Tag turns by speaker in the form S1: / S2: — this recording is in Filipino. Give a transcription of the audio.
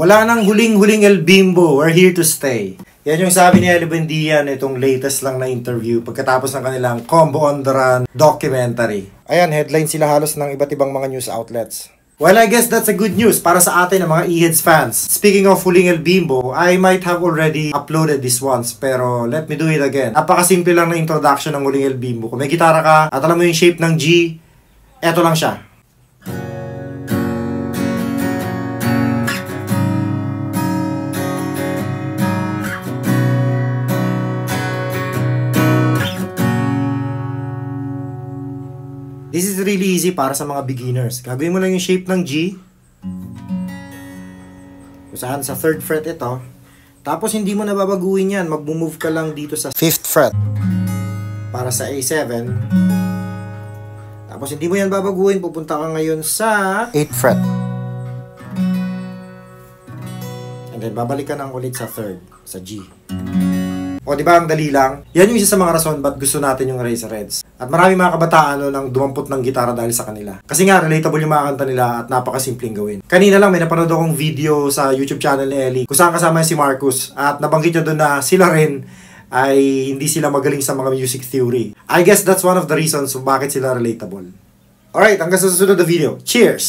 S1: Wala nang huling-huling El Bimbo, we're here to stay. Yan yung sabi ni Ellie Buendia na itong latest lang na interview pagkatapos ng kanilang Combo on the Run documentary. Ayan, headline sila halos ng iba't ibang mga news outlets. Well, I guess that's a good news para sa atin ng mga E-Heads fans. Speaking of huling El Bimbo, I might have already uploaded this once, pero let me do it again. Napakasimple lang na introduction ng huling El Bimbo. Kung may gitara ka at alam mo yung shape ng G, eto lang siya. This is really easy para sa mga beginners. Gagawin mo lang yung shape ng G. Kung saan sa 3rd fret ito. Tapos hindi mo nababaguhin yan. Mag-move ka lang dito sa 5th fret. Para sa A7. Tapos hindi mo yan babaguhin. Pupunta ka ngayon sa 8th fret. And then babalik ka nang ulit sa 3rd. Sa G. O diba ang dali lang? Yan yung isa sa mga rason ba't gusto natin yung Eraserheads. At marami mga kabataan nang dumampot ng gitara dahil sa kanila. Kasi nga relatable yung mga kanta nila at napakasimpleng gawin. Kanina lang may napanood akong video sa YouTube channel ni Ellie kung saan kasama si Marcus. At nabanggit niya doon na sila rin ay hindi sila magaling sa mga music theory. I guess that's one of the reasons kung bakit sila relatable. Alright, hanggang sa susunod na video. Cheers!